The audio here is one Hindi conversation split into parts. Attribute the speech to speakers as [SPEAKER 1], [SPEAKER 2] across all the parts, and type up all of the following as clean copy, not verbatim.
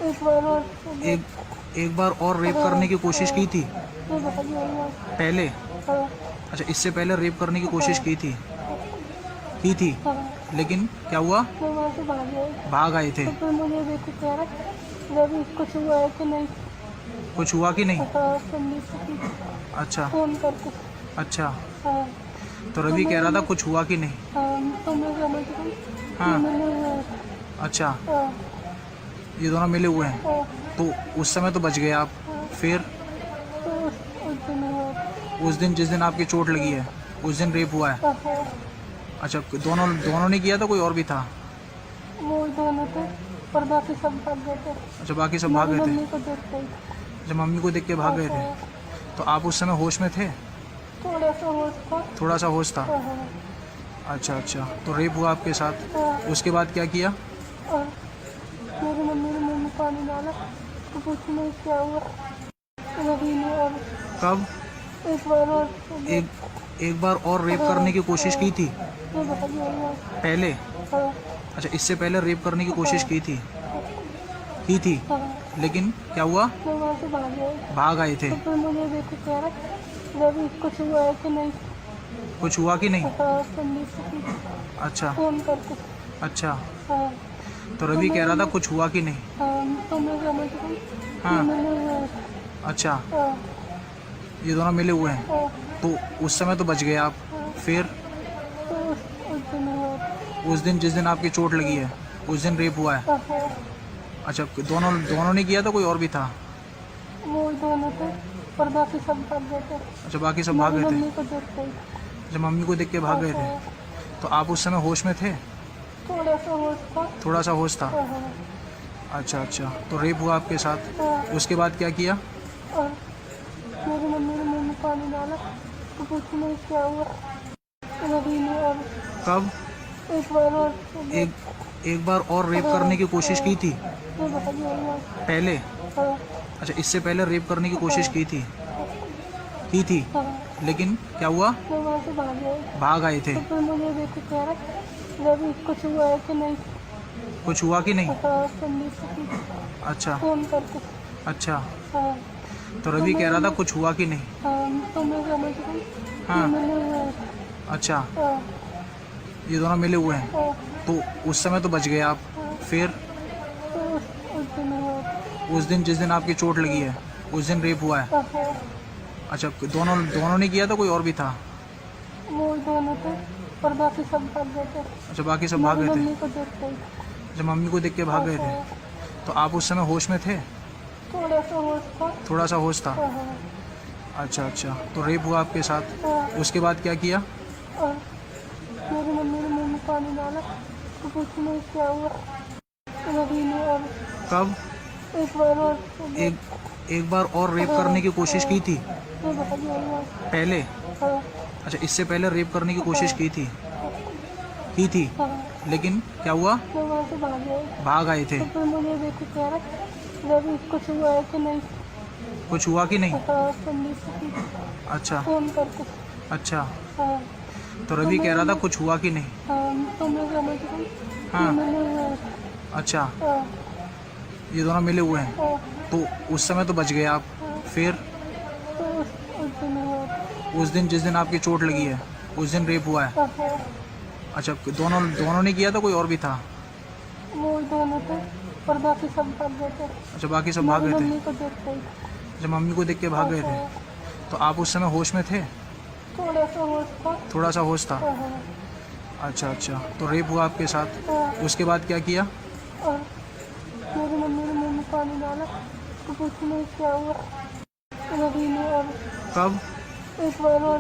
[SPEAKER 1] एक बार और
[SPEAKER 2] एक एक बार और रेप करने की कोशिश की थी
[SPEAKER 1] ये बताइए।
[SPEAKER 2] पहले?
[SPEAKER 1] हाँ
[SPEAKER 2] अच्छा, इससे पहले रेप करने की कोशिश
[SPEAKER 1] हाँ
[SPEAKER 2] की थी,
[SPEAKER 1] हाँ।
[SPEAKER 2] लेकिन क्या हुआ?
[SPEAKER 1] मैं वहाँ से भाग गई।
[SPEAKER 2] भाग आए थे।
[SPEAKER 1] तो फिर मुझे देखो कह रहा रवि कुछ हुआ है कि नहीं।
[SPEAKER 2] कुछ हुआ कि नहीं?
[SPEAKER 1] हाँ संदीप से
[SPEAKER 2] अच्छा
[SPEAKER 1] फोन करके।
[SPEAKER 2] अच्छा।
[SPEAKER 1] हाँ
[SPEAKER 2] तो
[SPEAKER 1] तो
[SPEAKER 2] रवि कह रहा था
[SPEAKER 1] मैं
[SPEAKER 2] कुछ हुआ कि नहीं?
[SPEAKER 1] हाँ तो मैं समझ गई कि
[SPEAKER 2] हाँ।
[SPEAKER 1] मैंने
[SPEAKER 2] अच्छा,
[SPEAKER 1] हाँ
[SPEAKER 2] ये दोनों मिले हुए हैं।
[SPEAKER 1] हाँ
[SPEAKER 2] तो उस समय तो बच गए आप।
[SPEAKER 1] हाँ।
[SPEAKER 2] फिर
[SPEAKER 1] तो उस दिन हुआ।
[SPEAKER 2] उस दिन, जिस दिन आपकी चोट लगी है, उस दिन रेप हुआ है।
[SPEAKER 1] हाँ
[SPEAKER 2] अच्छा, दोनों दोनों ने किया था, कोई और भी था?
[SPEAKER 1] वो दोनों थे और बाकी सब भाग गए थे।
[SPEAKER 2] अच्छा, बाकी सब भाग
[SPEAKER 1] मेरी
[SPEAKER 2] गए थे।
[SPEAKER 1] मम्मी को देखते ही।
[SPEAKER 2] अच्छा, मम्मी को देख के भाग गए थे।
[SPEAKER 1] हाँ,
[SPEAKER 2] तो आप उस समय होश में थे?
[SPEAKER 1] थोड़ा सा होश था।
[SPEAKER 2] थोड़ा सा होश था।
[SPEAKER 1] हाँ
[SPEAKER 2] अच्छा अच्छा। तो रेप हुआ आपके साथ,
[SPEAKER 1] हाँ।
[SPEAKER 2] उसके बाद क्या किया?
[SPEAKER 1] और मेरी मम्मी ने मुँह में पानी डाला तो कुछ नहीं क्या हुआ रवि ने। और
[SPEAKER 2] कब?
[SPEAKER 1] एक बार और
[SPEAKER 2] एक एक बार और रेप
[SPEAKER 1] हाँ,
[SPEAKER 2] करने की कोशिश की थी
[SPEAKER 1] ये बताइए।
[SPEAKER 2] पहले?
[SPEAKER 1] हाँ
[SPEAKER 2] अच्छा, इससे पहले रेप करने की कोशिश की थी,
[SPEAKER 1] हाँ।
[SPEAKER 2] लेकिन क्या हुआ?
[SPEAKER 1] मैं वहाँ से भाग गई।
[SPEAKER 2] भाग आए थे।
[SPEAKER 1] तो फिर मुझे देखो कह रहा रवि कुछ हुआ है कि नहीं।
[SPEAKER 2] कुछ हुआ कि नहीं?
[SPEAKER 1] हाँ संदीप से
[SPEAKER 2] अच्छा
[SPEAKER 1] फोन करके।
[SPEAKER 2] अच्छा।
[SPEAKER 1] हाँ
[SPEAKER 2] तो रवि कह रहा था कुछ हुआ कि नहीं?
[SPEAKER 1] हाँ तो मैं समझ गई कि
[SPEAKER 2] हाँ।
[SPEAKER 1] मैंने
[SPEAKER 2] अच्छा,
[SPEAKER 1] हाँ
[SPEAKER 2] ये दोनों मिले हुए हैं।
[SPEAKER 1] हाँ
[SPEAKER 2] तो उस समय तो बच गए आप। फिर
[SPEAKER 1] तो उस दिन हुआ।
[SPEAKER 2] उस दिन, जिस दिन आपकी चोट लगी है, उस दिन रेप हुआ है।
[SPEAKER 1] हाँ
[SPEAKER 2] अच्छा, दोनों दोनों ने किया था, कोई और भी था?
[SPEAKER 1] वो दोनों थे और बाकी सब भाग गए थे।
[SPEAKER 2] अच्छा, बाकी सब भाग
[SPEAKER 1] मेरी
[SPEAKER 2] गए थे।
[SPEAKER 1] मम्मी को देखते ही।
[SPEAKER 2] अच्छा, मम्मी को देख के भाग गए थे।
[SPEAKER 1] हाँ,
[SPEAKER 2] तो आप उस समय होश में थे?
[SPEAKER 1] थोड़ा सा होश था।
[SPEAKER 2] थोड़ा सा होश था।
[SPEAKER 1] हाँ
[SPEAKER 2] अच्छा अच्छा। तो रेप हुआ आपके साथ,
[SPEAKER 1] हाँ।
[SPEAKER 2] उसके बाद क्या किया?
[SPEAKER 1] और मेरी मम्मी ने मुँह में पानी डाला तो कुछ नहीं क्या हुआ रवि ने। और
[SPEAKER 2] कब?
[SPEAKER 1] एक बार और
[SPEAKER 2] एक बार और रेप करने की कोशिश की थी
[SPEAKER 1] ये बताइए।
[SPEAKER 2] पहले?
[SPEAKER 1] हाँ
[SPEAKER 2] अच्छा, इससे पहले रेप करने की कोशिश की थी,
[SPEAKER 1] हाँ।
[SPEAKER 2] लेकिन क्या हुआ?
[SPEAKER 1] मैं वहाँ से भाग गई।
[SPEAKER 2] भाग आए थे।
[SPEAKER 1] तो फिर मुझे देखो कह रहा रवि कुछ हुआ है कि नहीं।
[SPEAKER 2] कुछ हुआ कि नहीं?
[SPEAKER 1] हाँ संदीप से
[SPEAKER 2] अच्छा
[SPEAKER 1] फोन करके।
[SPEAKER 2] अच्छा।
[SPEAKER 1] हाँ
[SPEAKER 2] तो रवि कह रहा था कुछ हुआ कि नहीं?
[SPEAKER 1] हाँ तो मैं समझ गई कि
[SPEAKER 2] हाँ।
[SPEAKER 1] मैंने
[SPEAKER 2] अच्छा,
[SPEAKER 1] हाँ
[SPEAKER 2] ये दोनों मिले हुए हैं।
[SPEAKER 1] हाँ
[SPEAKER 2] तो उस समय तो बच गए आप। फिर
[SPEAKER 1] तो उस दिन हुआ।
[SPEAKER 2] उस दिन, जिस दिन आपकी चोट लगी है, उस दिन रेप हुआ है।
[SPEAKER 1] हाँ
[SPEAKER 2] अच्छा, दोनों दोनों ने किया था, कोई और भी था?
[SPEAKER 1] वो दोनों थे और बाकी सब भाग गए थे।
[SPEAKER 2] अच्छा, बाकी सब भाग
[SPEAKER 1] मेरी
[SPEAKER 2] गए थे।
[SPEAKER 1] मम्मी को देखते ही।
[SPEAKER 2] अच्छा, मम्मी को देख के भाग गए थे।
[SPEAKER 1] हाँ,
[SPEAKER 2] तो आप उस समय होश में थे?
[SPEAKER 1] थोड़ा सा होश था।
[SPEAKER 2] थोड़ा सा होश था।
[SPEAKER 1] हाँ
[SPEAKER 2] अच्छा अच्छा। तो रेप हुआ आपके साथ,
[SPEAKER 1] हाँ।
[SPEAKER 2] उसके बाद क्या किया?
[SPEAKER 1] और मेरी मम्मी ने मुँह में पानी डाला तो कुछ नहीं क्या हुआ रवि ने। और
[SPEAKER 2] कब?
[SPEAKER 1] एक बार और
[SPEAKER 2] एक बार और रेप करने की कोशिश की थी
[SPEAKER 1] ये बताइए।
[SPEAKER 2] पहले?
[SPEAKER 1] हाँ
[SPEAKER 2] अच्छा, इससे पहले रेप करने की कोशिश की थी,
[SPEAKER 1] हाँ।
[SPEAKER 2] लेकिन क्या हुआ?
[SPEAKER 1] मैं वहाँ से भाग गई।
[SPEAKER 2] भाग आए थे।
[SPEAKER 1] तो फिर मुझे देखो कह रहा रवि कुछ हुआ है कि नहीं।
[SPEAKER 2] कुछ हुआ कि नहीं?
[SPEAKER 1] हाँ संदीप से
[SPEAKER 2] अच्छा
[SPEAKER 1] फोन करके।
[SPEAKER 2] अच्छा।
[SPEAKER 1] हाँ
[SPEAKER 2] तो रवि कह रहा था कुछ हुआ कि नहीं?
[SPEAKER 1] हाँ तो मैं समझ गई कि
[SPEAKER 2] हाँ।
[SPEAKER 1] मैंने
[SPEAKER 2] अच्छा,
[SPEAKER 1] हाँ
[SPEAKER 2] ये दोनों मिले हुए हैं।
[SPEAKER 1] हाँ
[SPEAKER 2] तो उस समय तो बच गए आप। फिर
[SPEAKER 1] तो उस दिन हुआ।
[SPEAKER 2] उस दिन, जिस दिन आपकी चोट लगी है, उस दिन रेप हुआ है।
[SPEAKER 1] हाँ
[SPEAKER 2] अच्छा, दोनों दोनों ने किया था, कोई और भी था?
[SPEAKER 1] वो दोनों थे और बाकी सब भाग गए थे।
[SPEAKER 2] अच्छा, बाकी सब भाग
[SPEAKER 1] मेरी
[SPEAKER 2] गए थे।
[SPEAKER 1] मम्मी को देखते ही।
[SPEAKER 2] अच्छा, मम्मी को देख के भाग गए थे।
[SPEAKER 1] हाँ,
[SPEAKER 2] तो आप उस समय होश में थे?
[SPEAKER 1] थोड़ा सा होश था।
[SPEAKER 2] थोड़ा सा होश था।
[SPEAKER 1] हाँ
[SPEAKER 2] अच्छा अच्छा। तो रेप हुआ आपके साथ,
[SPEAKER 1] हाँ।
[SPEAKER 2] उसके बाद क्या किया?
[SPEAKER 1] और मेरी मम्मी ने मुँह में पानी डाला तो कुछ नहीं क्या हुआ रवि ने। और
[SPEAKER 2] कब?
[SPEAKER 1] एक बार और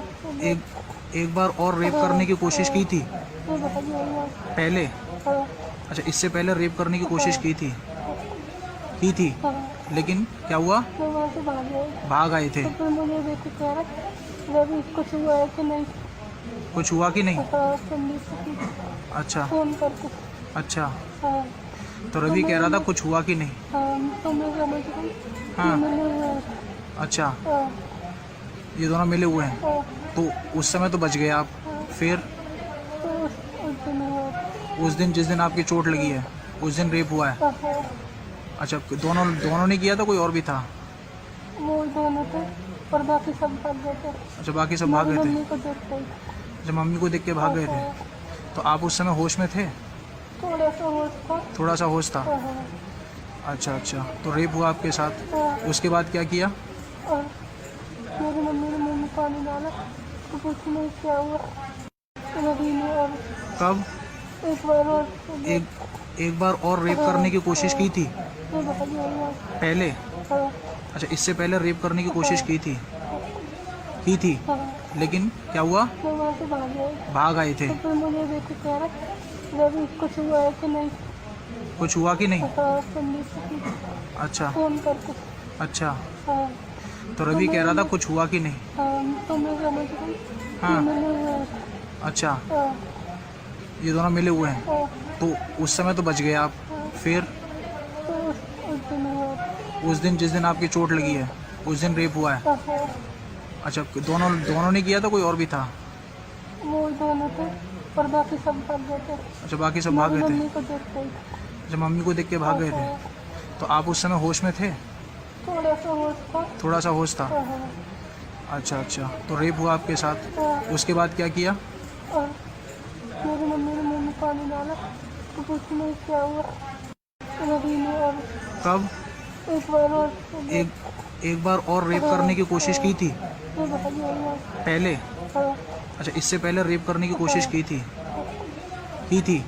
[SPEAKER 2] एक बार और रेप करने की कोशिश की थी
[SPEAKER 1] ये बताइए।
[SPEAKER 2] पहले?
[SPEAKER 1] हाँ
[SPEAKER 2] अच्छा, इससे पहले रेप करने की कोशिश की थी,
[SPEAKER 1] हाँ।
[SPEAKER 2] लेकिन क्या हुआ?
[SPEAKER 1] मैं वहाँ से भाग गई।
[SPEAKER 2] भाग आए थे।
[SPEAKER 1] तो फिर मुझे देखो कह रहा रवि कुछ हुआ है कि नहीं।
[SPEAKER 2] कुछ हुआ कि नहीं?
[SPEAKER 1] हाँ संदीप से
[SPEAKER 2] अच्छा
[SPEAKER 1] फोन करके।
[SPEAKER 2] अच्छा।
[SPEAKER 1] हाँ
[SPEAKER 2] तो रवि कह रहा था कुछ हुआ कि नहीं?
[SPEAKER 1] हाँ तो मैं समझ गई कि
[SPEAKER 2] हाँ।
[SPEAKER 1] मैंने
[SPEAKER 2] अच्छा,
[SPEAKER 1] हाँ
[SPEAKER 2] ये दोनों मिले हुए हैं।
[SPEAKER 1] हाँ
[SPEAKER 2] तो उस समय तो बच गए आप। फिर
[SPEAKER 1] तो उस दिन हुआ।
[SPEAKER 2] उस दिन, जिस दिन आपकी चोट लगी है, उस दिन रेप हुआ है।
[SPEAKER 1] हाँ
[SPEAKER 2] अच्छा, दोनों दोनों ने किया था, कोई और भी था?
[SPEAKER 1] वो दोनों थे और बाकी सब भाग गए थे।
[SPEAKER 2] अच्छा, बाकी सब भाग गए थे।
[SPEAKER 1] मम्मी को देखते ही
[SPEAKER 2] अच्छा, मम्मी को देख के भाग गए थे। तो आप उस समय होश में थे?
[SPEAKER 1] थोड़ा सा होश था।
[SPEAKER 2] थोड़ा सा होश था।
[SPEAKER 1] हाँ,
[SPEAKER 2] अच्छा अच्छा, तो रेप हुआ आपके साथ,
[SPEAKER 1] हाँ।
[SPEAKER 2] उसके बाद क्या किया?
[SPEAKER 1] और मेरी मम्मी ने मुंह में पानी डाला तो कुछ नहीं क्या हुआ रवि ने। और
[SPEAKER 2] कब?
[SPEAKER 1] एक बार और
[SPEAKER 2] एक बार और रेप करने की कोशिश की थी
[SPEAKER 1] ये बता दिया।
[SPEAKER 2] पहले?
[SPEAKER 1] हाँ,
[SPEAKER 2] अच्छा, इससे पहले रेप करने की कोशिश की थी
[SPEAKER 1] हाँ।
[SPEAKER 2] लेकिन क्या हुआ?
[SPEAKER 1] मैं वहाँ से भाग गई।
[SPEAKER 2] भाग आए थे।
[SPEAKER 1] तो फिर मुझे देख के कह रहा रवि कुछ हुआ है कि नहीं।
[SPEAKER 2] कुछ हुआ कि नहीं?
[SPEAKER 1] हाँ, संदीप से
[SPEAKER 2] अच्छा
[SPEAKER 1] फोन करके।
[SPEAKER 2] अच्छा,
[SPEAKER 1] हाँ,
[SPEAKER 2] तो रवि कह रहा था कुछ हुआ कि नहीं?
[SPEAKER 1] हाँ, तो मैं समझ गई।
[SPEAKER 2] हाँ।
[SPEAKER 1] मिले हुए हैं।
[SPEAKER 2] अच्छा,
[SPEAKER 1] हाँ,
[SPEAKER 2] ये दोनों मिले हुए हैं।
[SPEAKER 1] हाँ,
[SPEAKER 2] तो उस समय तो बच गए आप। फिर
[SPEAKER 1] तो उस दिन हुआ।
[SPEAKER 2] उस दिन, जिस दिन आपकी चोट लगी है, उस दिन रेप हुआ है।
[SPEAKER 1] हाँ,
[SPEAKER 2] अच्छा, दोनों दोनों ने किया था, कोई और भी था?
[SPEAKER 1] वो दोनों थे और बाकी सब भाग गए थे।
[SPEAKER 2] अच्छा, बाकी सब भाग गए थे।
[SPEAKER 1] मम्मी को देखते ही
[SPEAKER 2] अच्छा, मम्मी को देख के भाग गए थे। तो आप उस समय होश में थे?
[SPEAKER 1] थोड़ा सा होश था।
[SPEAKER 2] थोड़ा सा होश था।
[SPEAKER 1] हाँ,
[SPEAKER 2] अच्छा अच्छा, तो रेप हुआ आपके साथ,
[SPEAKER 1] हाँ।
[SPEAKER 2] उसके बाद क्या किया?
[SPEAKER 1] और मेरी मम्मी ने मुंह में पानी डाला तो कुछ नहीं क्या हुआ रवि ने। और
[SPEAKER 2] कब?
[SPEAKER 1] एक बार और
[SPEAKER 2] एक बार और रेप करने की कोशिश की थी
[SPEAKER 1] ये बता दिया।
[SPEAKER 2] पहले?
[SPEAKER 1] हाँ,
[SPEAKER 2] अच्छा, इससे पहले रेप करने की कोशिश की थी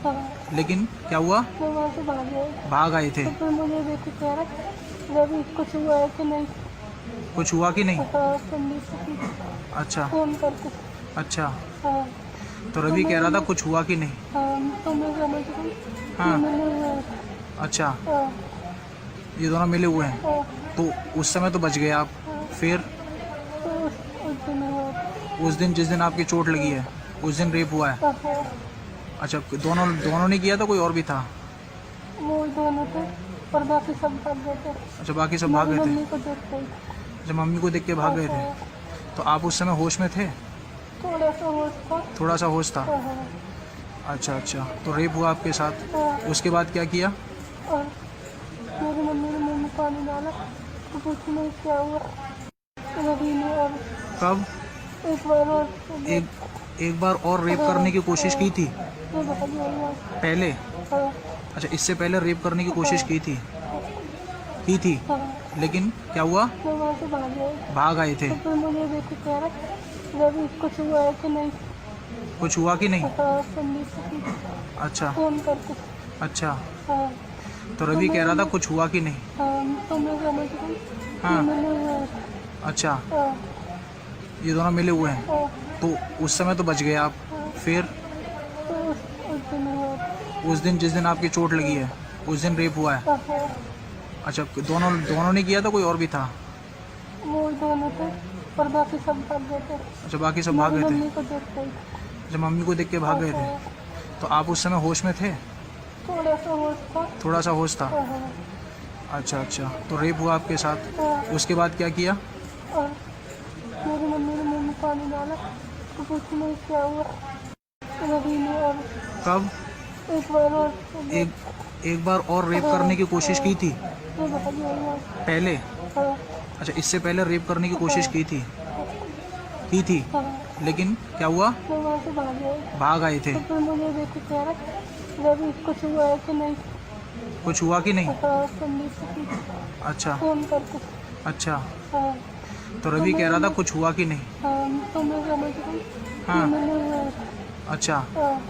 [SPEAKER 1] हाँ।
[SPEAKER 2] लेकिन क्या हुआ?
[SPEAKER 1] मैं वहाँ से भाग गई।
[SPEAKER 2] भाग आए थे।
[SPEAKER 1] तो फिर मुझे देख के कह रहा रवि कुछ हुआ है कि नहीं।
[SPEAKER 2] कुछ हुआ कि नहीं?
[SPEAKER 1] हाँ, संदीप से
[SPEAKER 2] अच्छा
[SPEAKER 1] फोन करके।
[SPEAKER 2] अच्छा,
[SPEAKER 1] हाँ,
[SPEAKER 2] तो रवि कह रहा था कुछ हुआ कि नहीं?
[SPEAKER 1] हाँ, तो मैं समझ गई।
[SPEAKER 2] हाँ।
[SPEAKER 1] मिले हुए हैं।
[SPEAKER 2] अच्छा,
[SPEAKER 1] हाँ,
[SPEAKER 2] ये दोनों मिले हुए हैं।
[SPEAKER 1] हाँ,
[SPEAKER 2] तो उस समय तो बच गए आप। फिर
[SPEAKER 1] तो उस दिन हुआ।
[SPEAKER 2] उस दिन, जिस दिन आपकी चोट लगी है, उस दिन रेप हुआ है।
[SPEAKER 1] हाँ,
[SPEAKER 2] अच्छा, दोनों दोनों ने किया था, कोई और भी था?
[SPEAKER 1] वो दोनों थे और बाकी सब भाग गए थे।
[SPEAKER 2] अच्छा, बाकी सब भाग गए थे।
[SPEAKER 1] मम्मी को देखते ही
[SPEAKER 2] अच्छा, मम्मी को देख के भाग गए थे। तो आप उस समय होश में थे?
[SPEAKER 1] थोड़ा सा होश था।
[SPEAKER 2] थोड़ा सा होश था।
[SPEAKER 1] हाँ,
[SPEAKER 2] अच्छा अच्छा, तो रेप हुआ आपके साथ,
[SPEAKER 1] हाँ।
[SPEAKER 2] उसके बाद क्या किया?
[SPEAKER 1] और मेरी मम्मी ने मुंह में पानी डाला तो कुछ नहीं क्या हुआ रवि ने। और
[SPEAKER 2] कब?
[SPEAKER 1] एक बार और
[SPEAKER 2] एक बार और रेप करने की कोशिश की थी
[SPEAKER 1] ये बता दिया।
[SPEAKER 2] पहले?
[SPEAKER 1] हाँ,
[SPEAKER 2] अच्छा, इससे पहले रेप करने की कोशिश की थी
[SPEAKER 1] हाँ।
[SPEAKER 2] लेकिन क्या हुआ?
[SPEAKER 1] मैं वहाँ से भाग गई।
[SPEAKER 2] भाग आए थे।
[SPEAKER 1] तो फिर मुझे देख के कह रहा रवि कुछ हुआ है कि नहीं।
[SPEAKER 2] कुछ हुआ कि नहीं?
[SPEAKER 1] हाँ, संदीप से
[SPEAKER 2] अच्छा
[SPEAKER 1] फोन करके।
[SPEAKER 2] अच्छा,
[SPEAKER 1] हाँ,
[SPEAKER 2] तो रवि कह रहा था कुछ हुआ कि नहीं?
[SPEAKER 1] हाँ, तो मैं समझ गई।
[SPEAKER 2] हाँ।
[SPEAKER 1] मिले हुए हैं।
[SPEAKER 2] अच्छा,
[SPEAKER 1] हाँ,
[SPEAKER 2] ये दोनों मिले हुए हैं।
[SPEAKER 1] हाँ,
[SPEAKER 2] तो उस समय तो बच गए आप। फिर
[SPEAKER 1] तो उस दिन हुआ।
[SPEAKER 2] उस दिन, जिस दिन आपकी चोट लगी है, उस दिन रेप हुआ है।
[SPEAKER 1] हाँ,
[SPEAKER 2] अच्छा, दोनों दोनों ने किया था, कोई और भी था?
[SPEAKER 1] वो दोनों थे और बाकी सब भाग गए थे।
[SPEAKER 2] अच्छा, बाकी सब भाग गए थे।
[SPEAKER 1] मम्मी को देखते ही
[SPEAKER 2] अच्छा, मम्मी को देख के भाग गए थे। तो आप उस समय होश में थे?
[SPEAKER 1] थोड़ा सा होश था।
[SPEAKER 2] थोड़ा सा होश था।
[SPEAKER 1] हाँ,
[SPEAKER 2] अच्छा अच्छा, तो रेप हुआ आपके साथ,
[SPEAKER 1] हाँ।
[SPEAKER 2] उसके बाद क्या किया?
[SPEAKER 1] और मेरी मम्मी ने मुंह में पानी डाला तो कुछ नहीं क्या हुआ रवि ने। और
[SPEAKER 2] कब?
[SPEAKER 1] एक बार और
[SPEAKER 2] एक बार और रेप करने की कोशिश की थी
[SPEAKER 1] ये बता दिया।
[SPEAKER 2] पहले?
[SPEAKER 1] हाँ,
[SPEAKER 2] अच्छा, इससे पहले रेप करने की कोशिश की थी
[SPEAKER 1] हाँ।
[SPEAKER 2] लेकिन क्या हुआ?
[SPEAKER 1] मैं वहाँ से भाग गई।
[SPEAKER 2] भाग आए थे।
[SPEAKER 1] तो फिर मुझे देख के कह रहा रवि कुछ हुआ है कि नहीं।
[SPEAKER 2] कुछ हुआ कि नहीं?
[SPEAKER 1] हाँ, संदीप से
[SPEAKER 2] अच्छा
[SPEAKER 1] फोन करके।
[SPEAKER 2] अच्छा,
[SPEAKER 1] हाँ,
[SPEAKER 2] तो रवि कह रहा था कुछ हुआ कि नहीं?
[SPEAKER 1] हाँ, तो मैं समझ गई।
[SPEAKER 2] हाँ।
[SPEAKER 1] मिले हुए हैं।
[SPEAKER 2] अच्छा,
[SPEAKER 1] हाँ,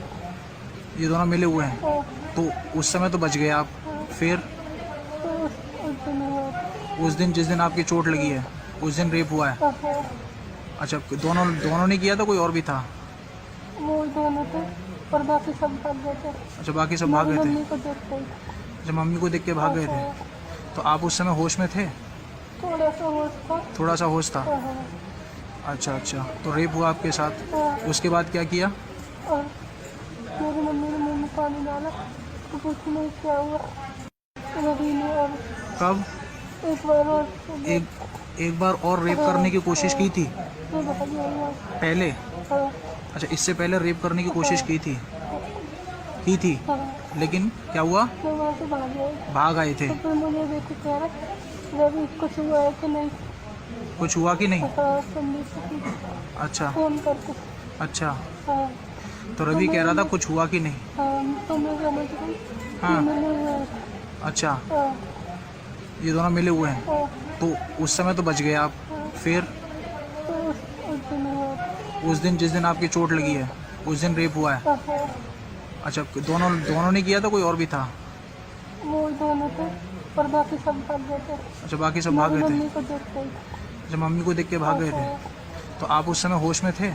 [SPEAKER 2] ये दोनों मिले हुए हैं।
[SPEAKER 1] हाँ।
[SPEAKER 2] तो उस समय तो बच गए आप। फिर
[SPEAKER 1] तो उस दिन हुआ।
[SPEAKER 2] उस दिन, जिस दिन आपकी चोट लगी है, उस दिन रेप हुआ है।
[SPEAKER 1] हाँ,
[SPEAKER 2] अच्छा, दोनों दोनों ने किया था, कोई और भी था?
[SPEAKER 1] वो दोनों थे और बाकी सब भाग गए थे।
[SPEAKER 2] अच्छा, बाकी सब भाग गए थे।
[SPEAKER 1] मम्मी को देखते ही
[SPEAKER 2] अच्छा, मम्मी को देख के भाग गए थे। तो आप उस समय होश में थे?
[SPEAKER 1] थोड़ा सा होश था।
[SPEAKER 2] थोड़ा सा होश था।
[SPEAKER 1] हाँ,
[SPEAKER 2] अच्छा अच्छा, तो रेप हुआ आपके साथ,
[SPEAKER 1] हाँ।
[SPEAKER 2] उसके बाद क्या किया?
[SPEAKER 1] और मेरी मम्मी ने मुंह में पानी डाला तो कुछ नहीं क्या हुआ रवि ने। और
[SPEAKER 2] कब?
[SPEAKER 1] एक बार और
[SPEAKER 2] एक बार और रेप करने की कोशिश की थी
[SPEAKER 1] ये बता दिया।
[SPEAKER 2] पहले?
[SPEAKER 1] हाँ,
[SPEAKER 2] अच्छा, इससे पहले रेप करने की कोशिश की थी
[SPEAKER 1] हाँ।
[SPEAKER 2] लेकिन क्या हुआ?
[SPEAKER 1] मैं वहाँ से भाग गई।
[SPEAKER 2] भाग आए थे।
[SPEAKER 1] तो फिर मुझे देख के कह रहा रवि कुछ हुआ है कि नहीं।
[SPEAKER 2] कुछ हुआ कि नहीं?
[SPEAKER 1] हाँ, संदीप से पूछा,
[SPEAKER 2] अच्छा
[SPEAKER 1] फोन करके।
[SPEAKER 2] अच्छा।
[SPEAKER 1] हाँ
[SPEAKER 2] तो रवि कह रहा था कुछ हुआ कि नहीं?
[SPEAKER 1] हाँ, तो मैं समझ गई।
[SPEAKER 2] हाँ।
[SPEAKER 1] मिले हुए हैं।
[SPEAKER 2] अच्छा,
[SPEAKER 1] हाँ
[SPEAKER 2] ये दोनों मिले हुए हैं।
[SPEAKER 1] हाँ
[SPEAKER 2] तो उस समय तो बच गए आप।
[SPEAKER 1] हाँ।
[SPEAKER 2] फिर
[SPEAKER 1] तो उस दिन हुआ।
[SPEAKER 2] उस दिन जिस दिन आपकी चोट लगी है उस दिन रेप हुआ है।
[SPEAKER 1] हाँ हाँ,
[SPEAKER 2] अच्छा, दोनों दोनों ने किया था, कोई और भी था?
[SPEAKER 1] वो दोनों थे पर बाकी सब भाग गए थे।
[SPEAKER 2] अच्छा, बाकी सब भाग
[SPEAKER 1] मेरी
[SPEAKER 2] गए थे।
[SPEAKER 1] मम्मी को देख गई।
[SPEAKER 2] अच्छा, मम्मी को देख के भाग गए थे।
[SPEAKER 1] हाँ,
[SPEAKER 2] तो आप उस समय होश में थे?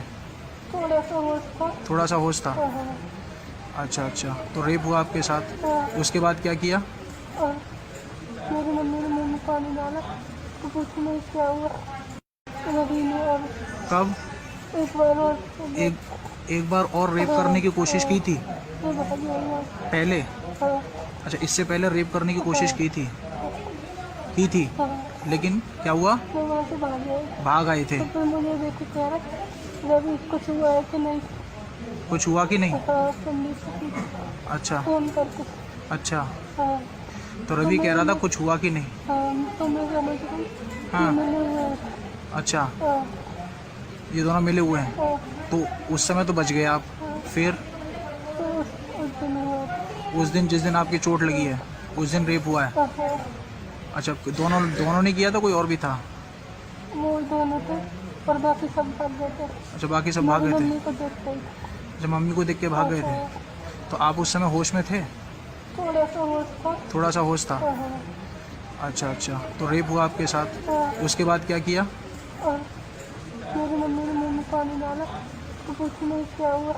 [SPEAKER 1] थोड़ा सा होश था।
[SPEAKER 2] थोड़ा सा होश था।
[SPEAKER 1] हाँ हाँ
[SPEAKER 2] अच्छा अच्छा। तो रेप हुआ आपके साथ,
[SPEAKER 1] हाँ।
[SPEAKER 2] उसके बाद क्या किया?
[SPEAKER 1] और मेरी मम्मी ने मुँह में पानी डाला तो पूछी नहीं क्या हुआ। रवि ने और
[SPEAKER 2] कब?
[SPEAKER 1] एक बार और
[SPEAKER 2] एक बार और रेप करने की कोशिश की थी
[SPEAKER 1] मैं भाग गई।
[SPEAKER 2] पहले?
[SPEAKER 1] हाँ
[SPEAKER 2] अच्छा, इससे पहले रेप करने की कोशिश की थी
[SPEAKER 1] हाँ,
[SPEAKER 2] लेकिन क्या हुआ?
[SPEAKER 1] मैं वहाँ से भाग गई।
[SPEAKER 2] भाग आए थे।
[SPEAKER 1] तो फिर मुझे देख के कह रहा रवि कुछ हुआ है कि नहीं।
[SPEAKER 2] कुछ हुआ कि नहीं?
[SPEAKER 1] हाँ, संदीप से पूछा,
[SPEAKER 2] अच्छा
[SPEAKER 1] फोन करके।
[SPEAKER 2] अच्छा।
[SPEAKER 1] हाँ
[SPEAKER 2] तो रवि कह रहा था कुछ हुआ कि नहीं?
[SPEAKER 1] हाँ, तो मैं समझ गई।
[SPEAKER 2] हाँ।
[SPEAKER 1] मिले हुए हैं।
[SPEAKER 2] अच्छा,
[SPEAKER 1] हाँ
[SPEAKER 2] ये दोनों मिले हुए हैं।
[SPEAKER 1] हाँ
[SPEAKER 2] तो उस समय तो बच गए आप।
[SPEAKER 1] हाँ।
[SPEAKER 2] फिर
[SPEAKER 1] तो उस दिन हुआ।
[SPEAKER 2] उस दिन जिस दिन आपकी चोट लगी है उस दिन रेप हुआ है।
[SPEAKER 1] हाँ हाँ,
[SPEAKER 2] अच्छा, दोनों दोनों ने किया था, कोई और भी था?
[SPEAKER 1] वो दोनों थे पर बाकी सब भाग गए थे।
[SPEAKER 2] अच्छा, बाकी सब भाग
[SPEAKER 1] मेरी
[SPEAKER 2] गए थे।
[SPEAKER 1] मम्मी को देख गई।
[SPEAKER 2] अच्छा, मम्मी को देख के भाग गए थे।
[SPEAKER 1] हाँ,
[SPEAKER 2] तो आप उस समय होश में थे?
[SPEAKER 1] थोड़ा सा होश था।
[SPEAKER 2] थोड़ा सा होश था।
[SPEAKER 1] हाँ हाँ
[SPEAKER 2] अच्छा अच्छा। तो रेप हुआ आपके साथ,
[SPEAKER 1] हाँ।
[SPEAKER 2] उसके बाद क्या किया?
[SPEAKER 1] और मेरी मम्मी ने मुँह में पानी डाला तो पूछी नहीं क्या हुआ।